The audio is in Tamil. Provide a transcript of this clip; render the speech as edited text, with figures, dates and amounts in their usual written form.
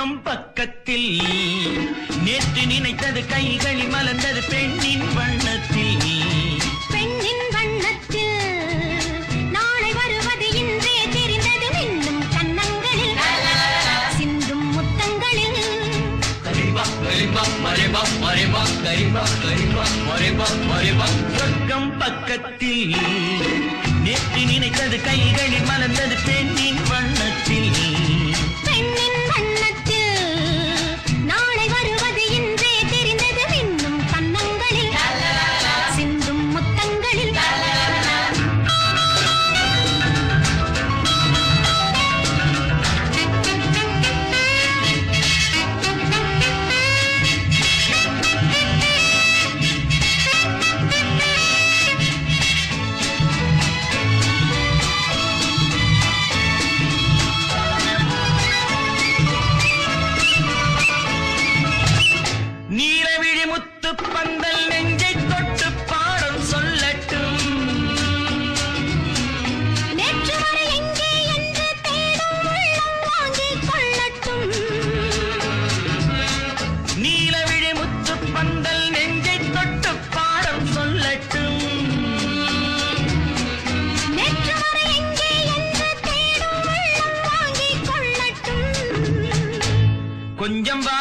சொர்க்கம் பக்கத்தில் நேற்று நினைத்தது கைகளில் மலர்ந்தது பெண்ணின் வண்ணத்தில் பெண்ணின் வண்ணத்தில் நாளை வருவது இன்றே தெரிந்தது மின்னும் கன்னங்களில் சிந்தும் முத்தங்களில் சொர்க்கம் பக்கத்தில் நேற்று நினைத்தது கைகளில் மலர்ந்தது பெண்ணின் வண்ணத்தில் பெண்ணின் வண்ணத்தில் நாளை வருவது இன்றே தெரிந்தது மின்னும் கன்னங்களில் சிந்தும் முத்தங்களில் நீலவிழி முத்து பந்தல் நெஞ்சை தொட்டு பாடம் சொல்லட்டும் நேற்று வரை எங்கே என்று தேடும் உள்ளம் வாங்கிக் கொள்ளட்டும் நீலவிழி முத்து பந்தல் நெஞ்சை தொட்டு பாடம் சொல்லட்டும் நேற்று வரை எங்கே என்று தேடும் உள்ளம் வாங்கிக் கொள்ளட்டும் கொஞ்சம் வா